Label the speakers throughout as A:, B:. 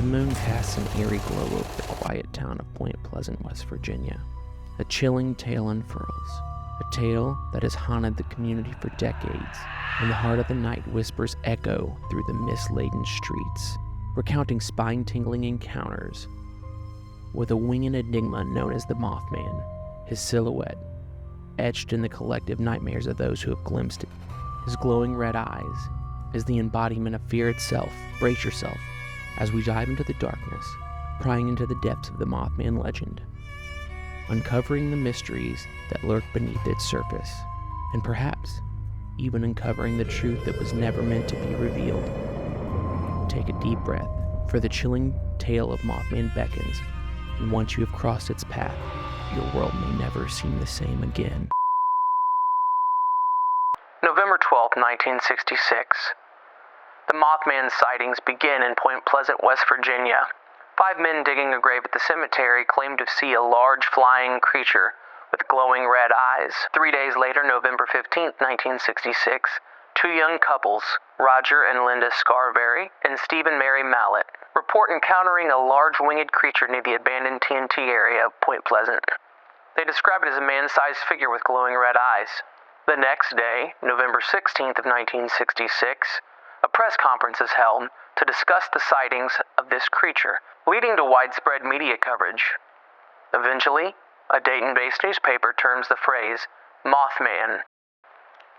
A: The moon casts an eerie glow over the quiet town of Point Pleasant, West Virginia. A chilling tale unfurls, a tale that has haunted the community for decades, and the heart of the night whispers echo through the mist-laden streets, recounting spine-tingling encounters with a winged enigma known as the Mothman, his silhouette etched in the collective nightmares of those who have glimpsed it. His glowing red eyes is the embodiment of fear itself. Brace yourself as we dive into the darkness, prying into the depths of the Mothman legend, uncovering the mysteries that lurk beneath its surface, and perhaps even uncovering the truth that was never meant to be revealed. Take a deep breath, for the chilling tale of Mothman beckons, and once you have crossed its path, your world may never seem the same again.
B: November 12, 1966. The Mothman sightings begin in Point Pleasant, West Virginia. 5 men digging a grave at the cemetery claim to see a large flying creature with glowing red eyes. 3 days later, November 15, 1966, 2 young couples, Roger and Linda Scarberry and Stephen Mary Mallet, report encountering a large winged creature near the abandoned TNT area of Point Pleasant. They describe it as a man-sized figure with glowing red eyes. The next day, November 16th of 1966, a press conference is held to discuss the sightings of this creature, leading to widespread media coverage. Eventually, a Dayton-based newspaper terms the phrase Mothman.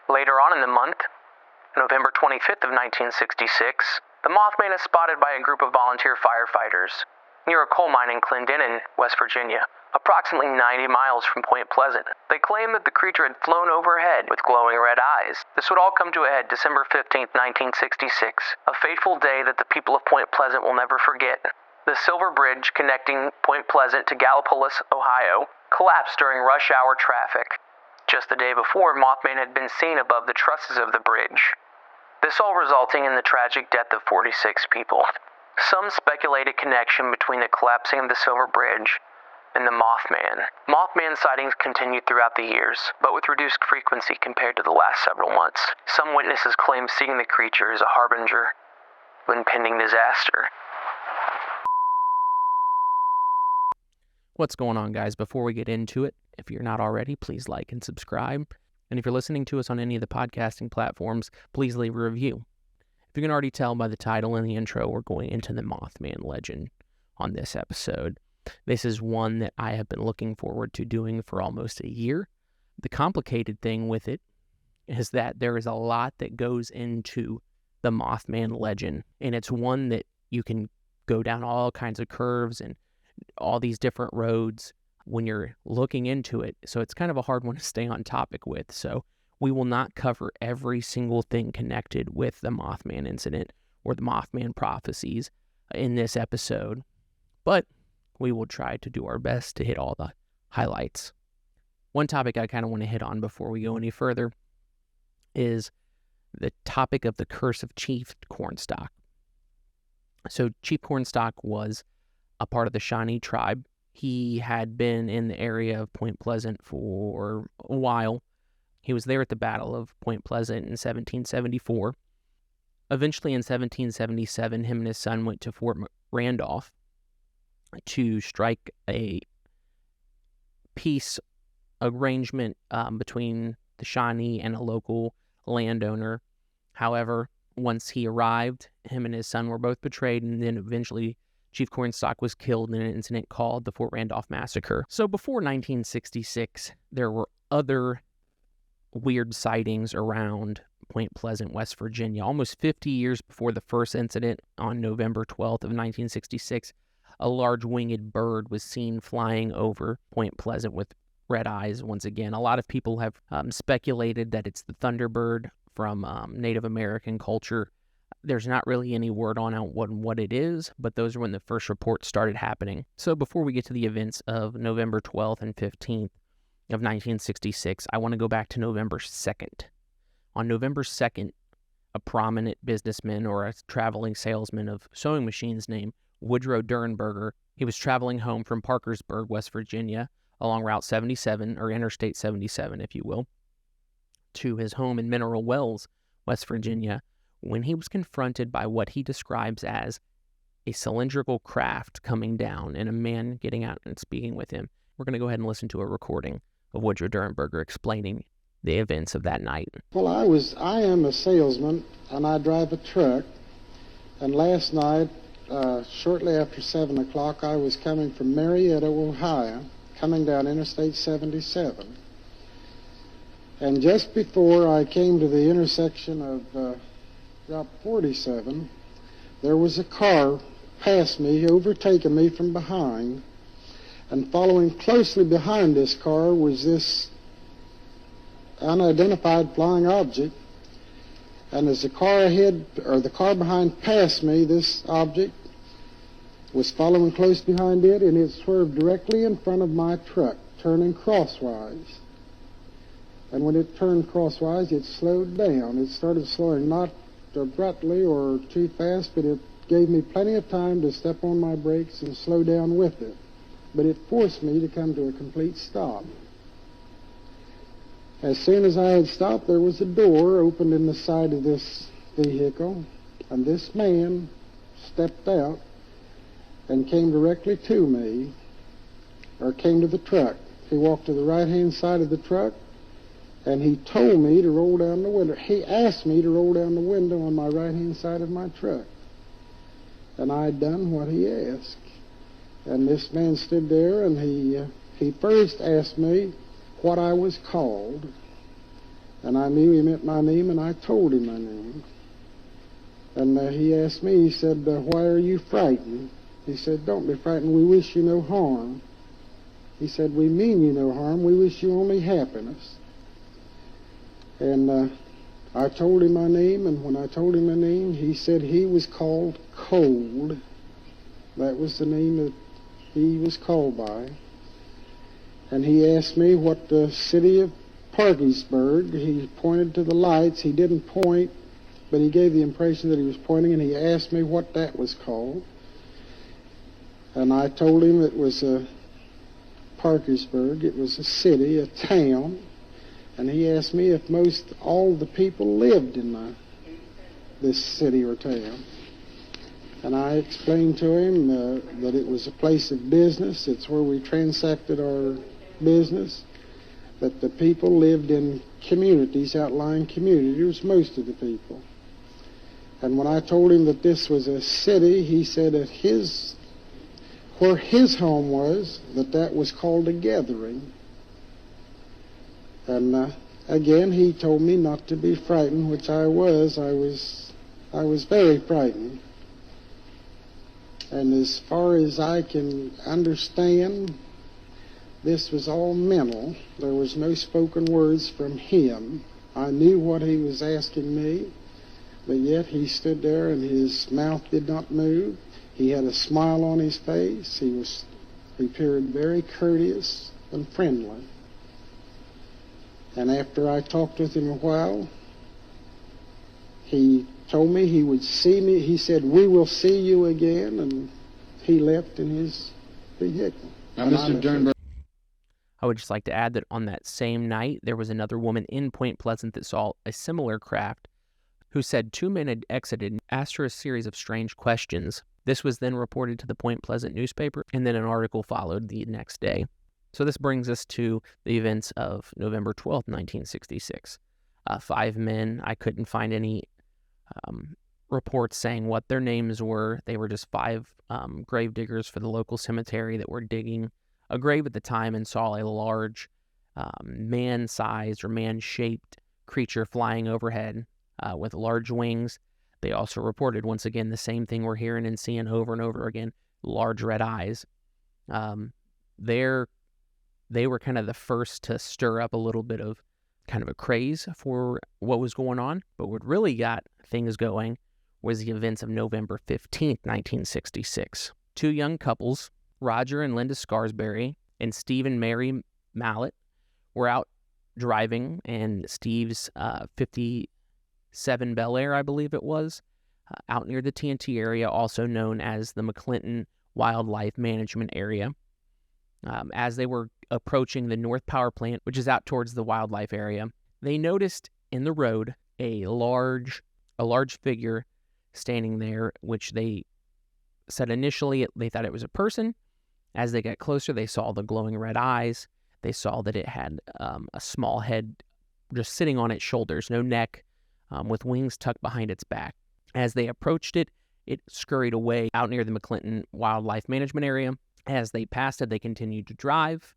B: Later on in the month, November 25th of 1966, the Mothman is spotted by a group of volunteer firefighters near a coal mine in Clendenin, West Virginia, approximately 90 miles from Point Pleasant. They claim that the creature had flown overhead with glowing red eyes. This would all come to a head December 15th, 1966, a fateful day that the people of Point Pleasant will never forget. The Silver Bridge connecting Point Pleasant to Gallipolis, Ohio, collapsed during rush hour traffic. Just the day before, Mothman had been seen above the trusses of the bridge. This all resulting in the tragic death of 46 people. Some speculate a connection between the collapsing of the Silver Bridge and the Mothman. Mothman sightings continued throughout the years, but with reduced frequency compared to the last several months. Some witnesses claim seeing the creature as a harbinger of impending disaster.
A: What's going on, guys? Before we get into it, if you're not already, please like and subscribe. And if you're listening to us on any of the podcasting platforms, please leave a review. If you can already tell by the title and the intro, we're going into the Mothman legend on this episode. This is one that I have been looking forward to doing for almost a year. The complicated thing with it is that there is a lot that goes into the Mothman legend, and it's one that you can go down all kinds of curves and all these different roads when you're looking into it. So it's kind of a hard one to stay on topic with. So we will not cover every single thing connected with the Mothman incident or the Mothman prophecies in this episode, but we will try to do our best to hit all the highlights. One topic I kind of want to hit on before we go any further is the topic of the curse of Chief Cornstalk. So Chief Cornstalk was a part of the Shawnee tribe. He had been in the area of Point Pleasant for a while. He was there at the Battle of Point Pleasant in 1774. Eventually in 1777, him and his son went to Fort Randolph to strike a peace arrangement between the Shawnee and a local landowner. However, once he arrived, him and his son were both betrayed, and then eventually Chief Cornstalk was killed in an incident called the Fort Randolph Massacre. So before 1966, there were other weird sightings around Point Pleasant, West Virginia. Almost 50 years before the first incident on November 12th of 1966, a large winged bird was seen flying over Point Pleasant with red eyes once again. A lot of people have speculated that it's the Thunderbird from Native American culture. There's not really any word on what it is, but those are when the first reports started happening. So before we get to the events of November 12th and 15th of 1966, I want to go back to November 2nd. On November 2nd, a prominent businessman or a traveling salesman of sewing machines named Woodrow Dernberger, he was traveling home from Parkersburg, West Virginia, along Route 77, or Interstate 77, if you will, to his home in Mineral Wells, West Virginia, when he was confronted by what he describes as a cylindrical craft coming down and a man getting out and speaking with him. We're going to go ahead and listen to a recording of Woodrow Durenberger explaining the events of that night.
C: Well, I am a salesman, and I drive a truck. And last night, shortly after 7 o'clock, I was coming from Marietta, Ohio, coming down Interstate 77. And just before I came to the intersection of Route 47, there was a car past me, overtaking me from behind. And following closely behind this car was this unidentified flying object. And as the car behind passed me, this object was following close behind it, and it swerved directly in front of my truck, turning crosswise. And when it turned crosswise, it slowed down. It started slowing, not abruptly or too fast, but it gave me plenty of time to step on my brakes and slow down with it. But it forced me to come to a complete stop. As soon as I had stopped, there was a door opened in the side of this vehicle, and this man stepped out and came directly to me, or came to the truck. He walked to the right-hand side of the truck, and he told me to roll down the window. He asked me to roll down the window on my right-hand side of my truck. And I had done what he asked. And this man stood there, and he first asked me what I was called. And I knew he meant my name, and I told him my name. And he asked me, he said, why are you frightened? He said, don't be frightened, we wish you no harm. He said, we mean you no harm, we wish you only happiness. And I told him my name, and when I told him my name, he said he was called Cold. That was the name that he was called by. And he asked me what the city of Parkersburg, he pointed to the lights. He didn't point, but he gave the impression that he was pointing, and he asked me what that was called. And I told him it was Parkersburg. It was a city, a town. And he asked me if most all the people lived in this city or town. And I explained to him that it was a place of business. It's where we transacted our business. That the people lived in communities, outlying communities, most of the people. And when I told him that this was a city, he said that where his home was, that was called a gathering. And again, he told me not to be frightened, which I was. I was very frightened. And as far as I can understand, this was all mental. There was no spoken words from him. I knew what he was asking me, but yet he stood there and his mouth did not move. He had a smile on his face. He appeared very courteous and friendly. And after I talked with him a while, he told me he would see me. He said, we will see you again, and he left in his vehicle.
D: Now, Mr. Durenberger,
A: I would just like to add that on that same night, there was another woman in Point Pleasant that saw a similar craft who said 2 men had exited and asked her a series of strange questions. This was then reported to the Point Pleasant newspaper, and then an article followed the next day. So this brings us to the events of November 12th, 1966. 5 men, I couldn't find any reports saying what their names were. They were just 5 grave diggers for the local cemetery that were digging a grave at the time and saw a large man-sized or man-shaped creature flying overhead with large wings. They also reported, once again, the same thing we're hearing and seeing over and over again, large red eyes. They were kind of the first to stir up a little bit of kind of a craze for what was going on, but what really got things going was the events of November 15th, 1966. 2 young couples, Roger and Linda Scarsberry and Steve and Mary Mallet, were out driving in Steve's 57 Bel Air, I believe it was, out near the TNT area, also known as the McClinton Wildlife Management Area. As they were approaching the North Power Plant, which is out towards the wildlife area, they noticed in the road a large figure standing there, which they said initially they thought it was a person. As they got closer, they saw the glowing red eyes. They saw that it had a small head just sitting on its shoulders, no neck, with wings tucked behind its back. As they approached it, it scurried away out near the McClinton Wildlife Management Area. As they passed it, they continued to drive.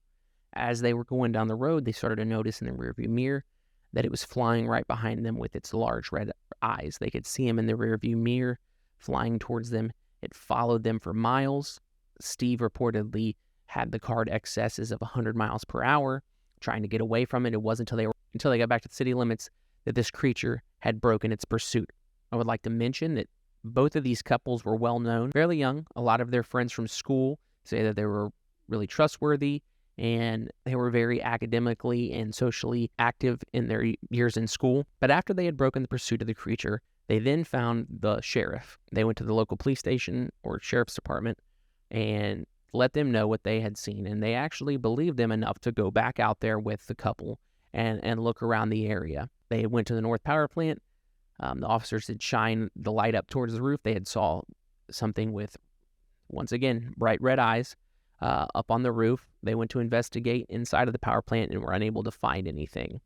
A: As they were going down the road, they started to notice in the rearview mirror that it was flying right behind them with its large red eyes. They could see him in the rearview mirror flying towards them. It followed them for miles. Steve reportedly had the car at excesses of 100 miles per hour, trying to get away from it. It wasn't until they got back to the city limits that this creature had broken its pursuit. I would like to mention that both of these couples were well known, fairly young. A lot of their friends from school say that they were really trustworthy, and they were very academically and socially active in their years in school. But after they had broken the pursuit of the creature, they then found the sheriff. They went to the local police station or sheriff's department and let them know what they had seen. And they actually believed them enough to go back out there with the couple and look around the area. They went to the North Power Plant. The officers had shined the light up towards the roof. They had saw something with, once again, bright red eyes up on the roof. They went to investigate inside of the power plant and were unable to find anything.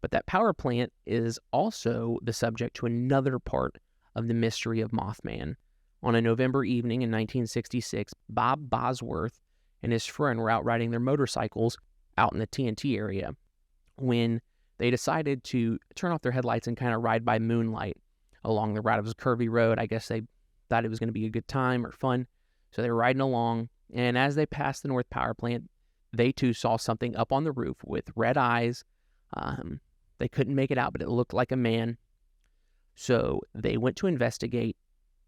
A: But that power plant is also the subject to another part of the mystery of Mothman. On a November evening in 1966, Bob Bosworth and his friend were out riding their motorcycles out in the TNT area when they decided to turn off their headlights and kind of ride by moonlight along the route. It was a curvy road. I guess they thought it was going to be a good time or fun. So they were riding along, and as they passed the North Power Plant, they too saw something up on the roof with red eyes. They couldn't make it out, but it looked like a man. So they went to investigate,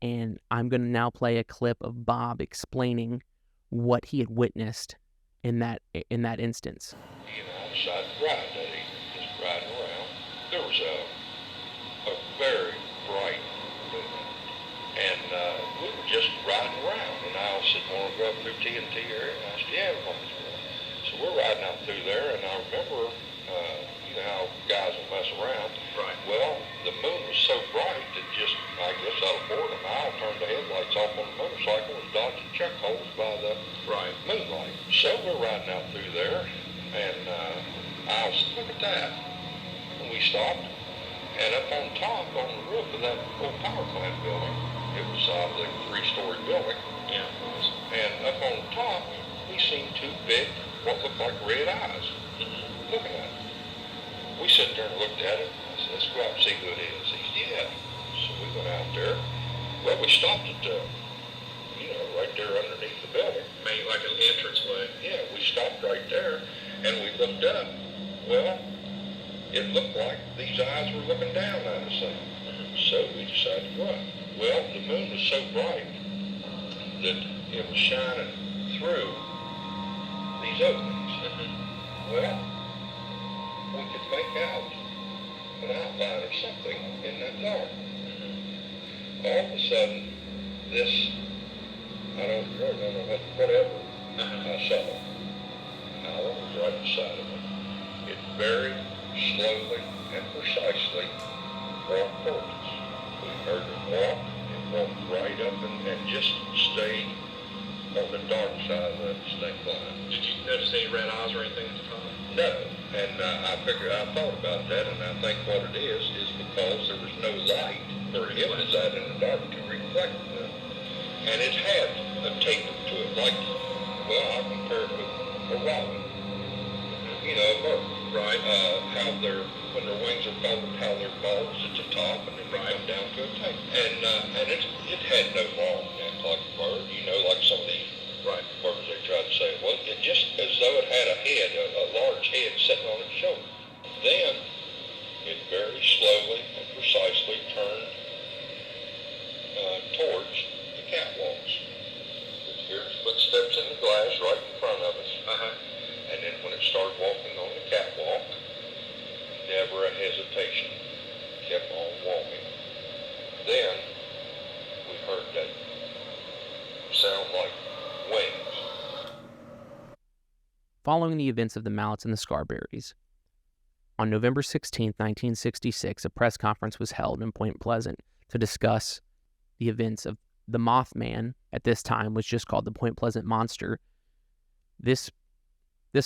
A: and I'm going to now play a clip of Bob explaining what he had witnessed in that instance.
D: I decided to ride that evening, just riding around. There was a very bright moon, and we were just riding around. And I said, "Want to go up through TNT area?" And I said, "Yeah, we want to." So we're riding out through there, and I remember, you know how guys will mess around.
B: Right.
D: Well, the moon was so bright that just, I guess out of boredom, I'll turn the headlights off on the motorcycle and dodging chuck holes by the moonlight. So we're riding out through there, and I was, look at that. And we stopped, and up on top, on the roof of that old power plant building, it was the 3-story building.
B: Yeah, it was.
D: And up on top, we seen two big, what looked like red eyes, looking at it. We sat there and looked at it. I said, "Let's go out and see who it is." He said, "Yeah." So we went out there. Well, we stopped at right there underneath the building.
B: Maybe like an entranceway.
D: Yeah, we stopped right there, and we looked up. Well, it looked like these eyes were looking down at us. So we decided to go out. Well, the moon was so bright that it was shining through these openings. Well, we could make out an outline of something in that dark. All of a sudden, this, I don't remember whatever I saw. Howard was right beside of me. It very slowly and precisely walked towards us. We heard it walk, and walked right up and just stayed on the dark side of that snake line.
B: Did you notice any red eyes or anything at the time?
D: No, and I thought about that, and I think what it is because there was no light or it was out in the dark to reflect them. And it had a taper to it, like, well, I compare it with a robin. You know, a bird.
B: Right.
D: How when their wings are folded, how their bulbs at the top, and then they come down to a taper. And it had no long neck like a bird, you know, like some of these birds they try to say. Well, it just as though it had a head, a large head sitting on its shoulder. Then it very slowly and precisely turned towards the catwalks. Here's footsteps in the glass right in front of us. And then when it started walking on the catwalk, never a hesitation, kept on walking. Then we heard that sound like wings.
A: Following the events of the Mallets and the Scarberries, on November 16, 1966, a press conference was held in Point Pleasant to discuss the events of the Mothman at this time was just called the Point Pleasant Monster. This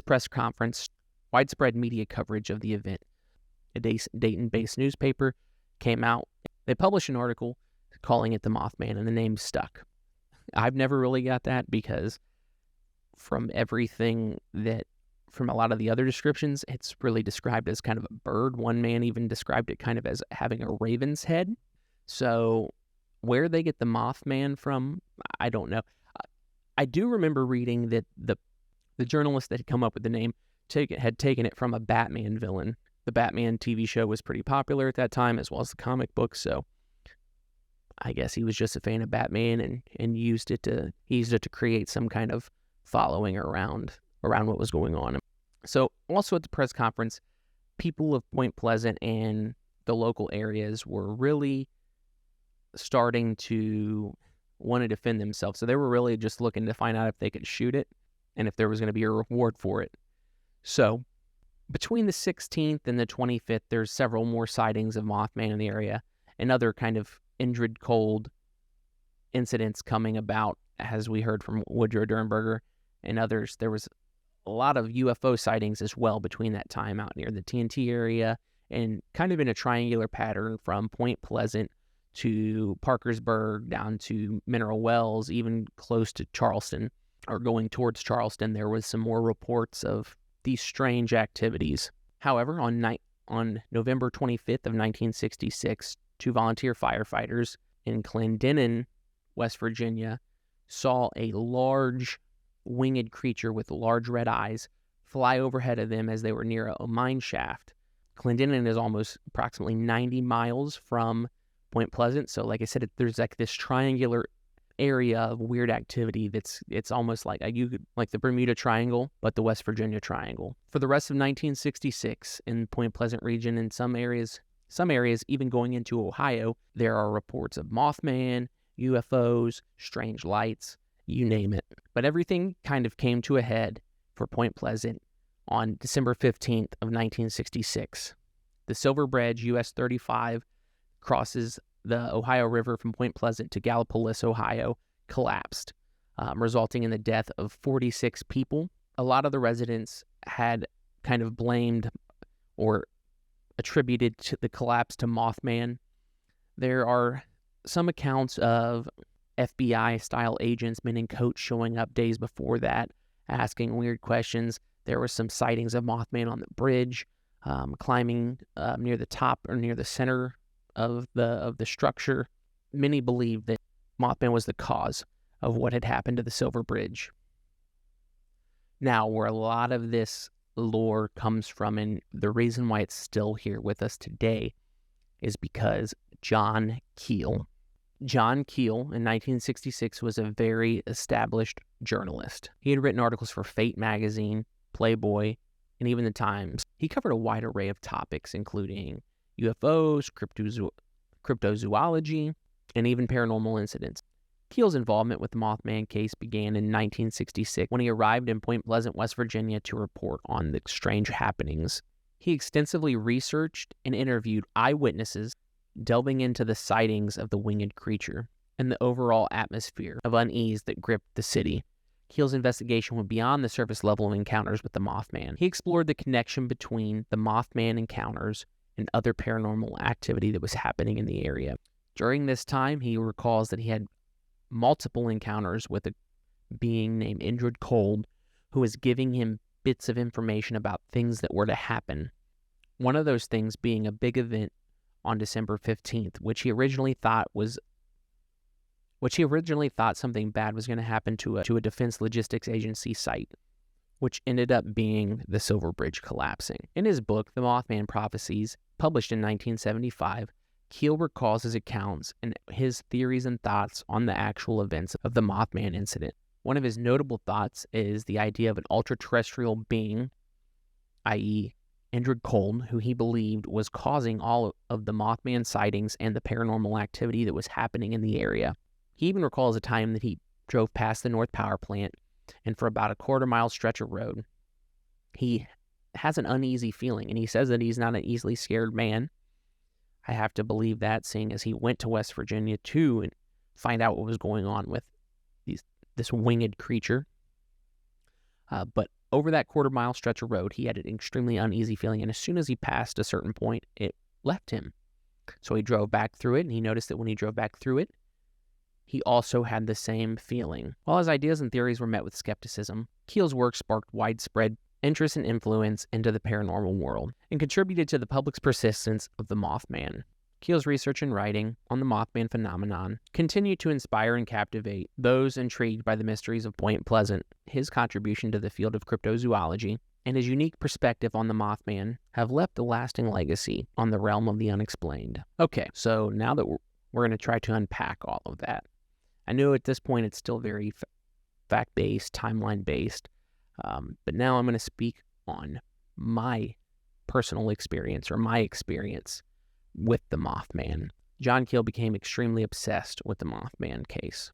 A: press conference, widespread media coverage of the event. A Dayton-based newspaper came out. They published an article calling it the Mothman, and the name stuck. I've never really got that because from a lot of the other descriptions, it's really described as kind of a bird. One man even described it kind of as having a raven's head. So where they get the Mothman from, I don't know. I do remember reading that the journalist that had come up with the name had taken it from a Batman villain. The Batman TV show was pretty popular at that time, as well as the comic book, so I guess he was just a fan of Batman and used it to create some kind of following around what was going on. So also at the press conference, people of Point Pleasant and the local areas were really starting to want to defend themselves. So they were really just looking to find out if they could shoot it and if there was going to be a reward for it. So between the 16th and the 25th, there's several more sightings of Mothman in the area and other kind of Indrid Cold incidents coming about, as we heard from Woodrow Dernberger and others. There was a lot of UFO sightings as well between that time out near the TNT area and kind of in a triangular pattern from Point Pleasant to Parkersburg down to Mineral Wells, even close to Charleston or going towards Charleston. There was some more reports of these strange activities. However, on November 25th of 1966, 2 volunteer firefighters in Clendenin, West Virginia, saw a large winged creature with large red eyes fly overhead of them as they were near a mine shaft. Clendenin is almost approximately 90 miles from Point Pleasant, so like I said, there's like this triangular area of weird activity it's almost like like the Bermuda Triangle, but the West Virginia Triangle. For the rest of 1966, in Point Pleasant region, in some areas even going into Ohio, there are reports of Mothman, UFOs, strange lights, you name it. But everything kind of came to a head for Point Pleasant on December 15th of 1966. The Silver Bridge US 35 crosses the Ohio River from Point Pleasant to Gallipolis, Ohio, collapsed, resulting in the death of 46 people. A lot of the residents had kind of blamed or attributed to the collapse to Mothman. There are some accounts of FBI-style agents, men in coats, showing up days before that, asking weird questions. There were some sightings of Mothman on the bridge, climbing near the top or near the center of the structure. Many believe that Mothman was the cause of what had happened to the Silver Bridge. Now, where a lot of this lore comes from, and the reason why it's still here with us today, is because John Keel. John Keel, in 1966, was a very established journalist. He had written articles for Fate magazine, Playboy, and even the Times. He covered a wide array of topics, including UFOs, cryptozoology, and even paranormal incidents. Keel's involvement with the Mothman case began in 1966 when he arrived in Point Pleasant, West Virginia to report on the strange happenings. He extensively researched and interviewed eyewitnesses, delving into the sightings of the winged creature and the overall atmosphere of unease that gripped the city. Keel's investigation went beyond the surface level of encounters with the Mothman. He explored the connection between the Mothman encounters and other paranormal activity that was happening in the area. During this time, he recalls that he had multiple encounters with a being named Indrid Cold, who was giving him bits of information about things that were to happen. One of those things being a big event on December 15th, which he originally thought something bad was going to happen to a Defense Logistics Agency site, which ended up being the Silver Bridge collapsing. In his book, The Mothman Prophecies, published in 1975, Keel recalls his accounts and his theories and thoughts on the actual events of the Mothman incident. One of his notable thoughts is the idea of an ultra-terrestrial being, i.e., Indrid Cold, who he believed was causing all of the Mothman sightings and the paranormal activity that was happening in the area. He even recalls a time that he drove past the North Power Plant, and for about a quarter-mile stretch of road, he has an uneasy feeling, and he says that he's not an easily scared man. I have to believe that, seeing as he went to West Virginia to find out what was going on with this winged creature. But over that quarter-mile stretch of road, he had an extremely uneasy feeling, and as soon as he passed a certain point, it left him. So he drove back through it, and he noticed that when he drove back through it, he also had the same feeling. While his ideas and theories were met with skepticism, Keel's work sparked widespread interest and influence into the paranormal world and contributed to the public's persistence of the Mothman. Keel's research and writing on the Mothman phenomenon continued to inspire and captivate those intrigued by the mysteries of Point Pleasant. His contribution to the field of cryptozoology and his unique perspective on the Mothman have left a lasting legacy on the realm of the unexplained. Okay, so now that we're going to try to unpack all of that. I know at this point it's still very fact-based, timeline-based, but now I'm going to speak on my personal experience or my experience with the Mothman. John Keel became extremely obsessed with the Mothman case,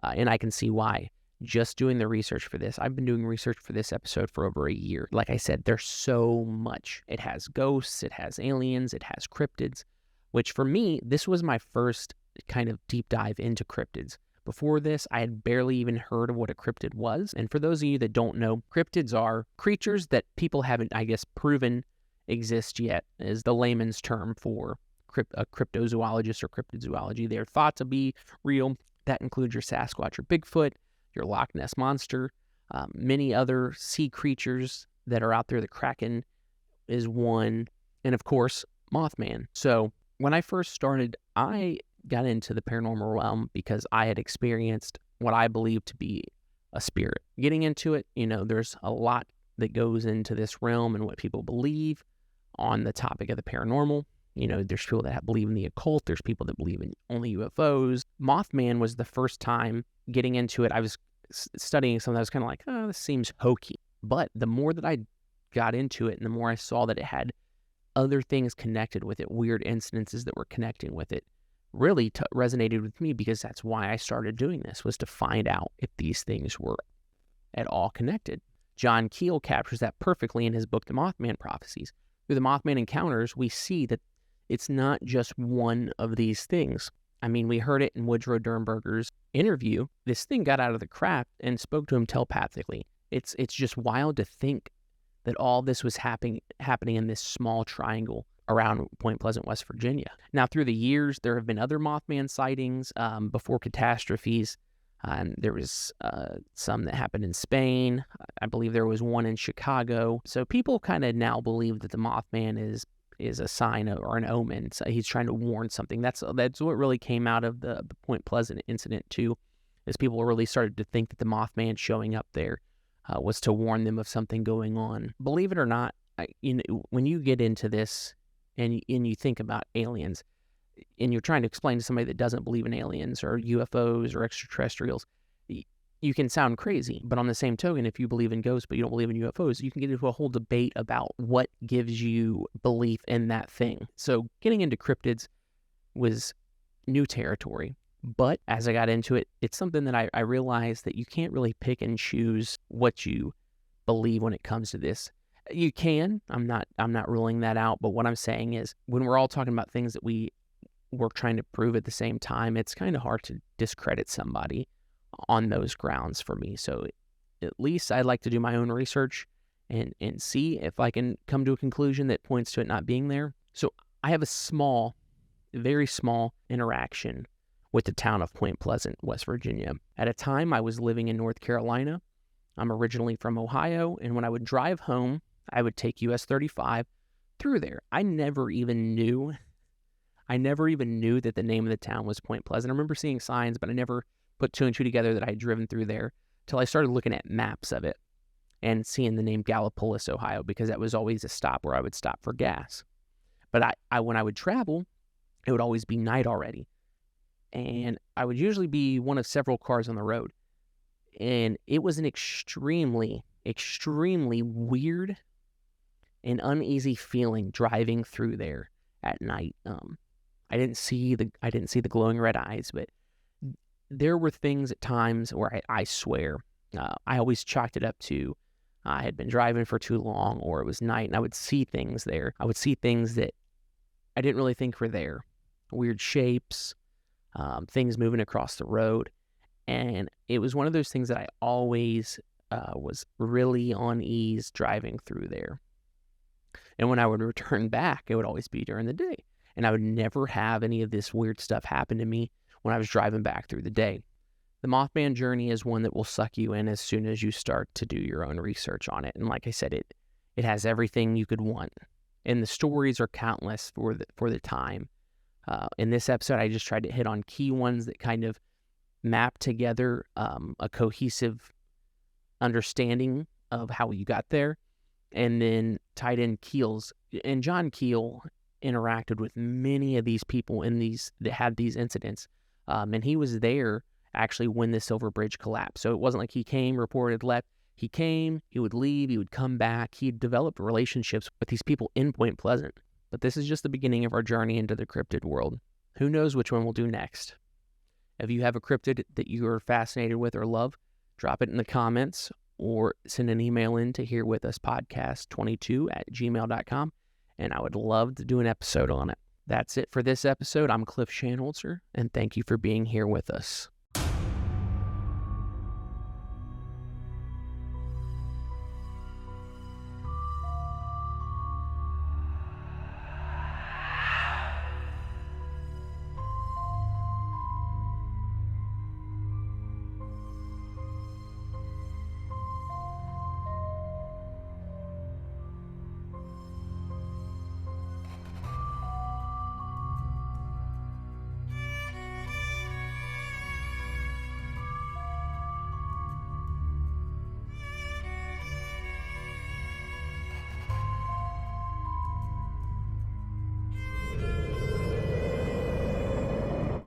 A: and I can see why. Just doing the research for this, I've been doing research for this episode for over a year. Like I said, there's so much. It has ghosts, it has aliens, it has cryptids, which for me, this was my first kind of deep dive into cryptids. Before this, I had barely even heard of what a cryptid was. And for those of you that don't know, cryptids are creatures that people haven't, I guess, proven exist yet, is the layman's term for a cryptozoologist or cryptozoology. They're thought to be real. That includes your Sasquatch or Bigfoot, your Loch Ness Monster, many other sea creatures that are out there. The Kraken is one, and of course, Mothman. So when I first started, I got into the paranormal realm because I had experienced what I believe to be a spirit. Getting into it, there's a lot that goes into this realm and what people believe on the topic of the paranormal. There's people that believe in the occult. There's people that believe in only UFOs. Mothman was the first time getting into it. I was studying something that was kind of like, oh, this seems hokey. But the more that I got into it and the more I saw that it had other things connected with it, weird incidences that were connecting with it, really resonated with me, because that's why I started doing this, was to find out if these things were at all connected. John Keel captures that perfectly in his book, The Mothman Prophecies. Through the Mothman encounters, we see that it's not just one of these things. I mean, we heard it in Woodrow Dernberger's interview. This thing got out of the craft and spoke to him telepathically. It's just wild to think that all this was happening in this small triangle around Point Pleasant, West Virginia. Now, through the years, there have been other Mothman sightings before catastrophes. There was some that happened in Spain. I believe there was one in Chicago. So people kind of now believe that the Mothman is a sign or an omen. So he's trying to warn something. That's what really came out of the Point Pleasant incident too, is people really started to think that the Mothman showing up there was to warn them of something going on. Believe it or not, when you get into this and you think about aliens, and you're trying to explain to somebody that doesn't believe in aliens or UFOs or extraterrestrials, you can sound crazy. But on the same token, if you believe in ghosts but you don't believe in UFOs, you can get into a whole debate about what gives you belief in that thing. So getting into cryptids was new territory. But as I got into it, it's something that I realized that you can't really pick and choose what you believe when it comes to this. You can. I'm not ruling that out. But what I'm saying is, when we're all talking about things that we're trying to prove at the same time, it's kind of hard to discredit somebody on those grounds for me. So at least I'd like to do my own research and see if I can come to a conclusion that points to it not being there. So I have a very small interaction with the town of Point Pleasant, West Virginia. At a time, I was living in North Carolina. I'm originally from Ohio, and when I would drive home, I would take US 35 through there. I never even knew that the name of the town was Point Pleasant. I remember seeing signs, but I never put two and two together that I had driven through there till I started looking at maps of it and seeing the name Gallipolis, Ohio, because that was always a stop where I would stop for gas. But when I would travel, it would always be night already. And I would usually be one of several cars on the road. And it was an extremely, extremely weird and uneasy feeling driving through there at night. I didn't see the glowing red eyes, but there were things at times where I swear, I always chalked it up to I had been driving for too long, or it was night, and I would see things there. I would see things that I didn't really think were there. Weird shapes, things moving across the road. And it was one of those things that I always was really on ease driving through there. And when I would return back, it would always be during the day. And I would never have any of this weird stuff happen to me when I was driving back through the day. The Mothman journey is one that will suck you in as soon as you start to do your own research on it. And like I said, it has everything you could want. And the stories are countless for the time. In this episode, I just tried to hit on key ones that kind of map together a cohesive understanding of how you got there, and then tied in Keel's. And John Keel interacted with many of these people that had these incidents, and he was there actually when the Silver Bridge collapsed. So it wasn't like he came, reported, left. He came, he would leave, he would come back. He developed relationships with these people in Point Pleasant. But this is just the beginning of our journey into the cryptid world. Who knows which one we'll do next? If you have a cryptid that you are fascinated with or love, drop it in the comments or send an email in to herewithUspodcast22@gmail.com, and I would love to do an episode on it. That's it for this episode. I'm Cliff Shanholzer, and thank you for being here with us.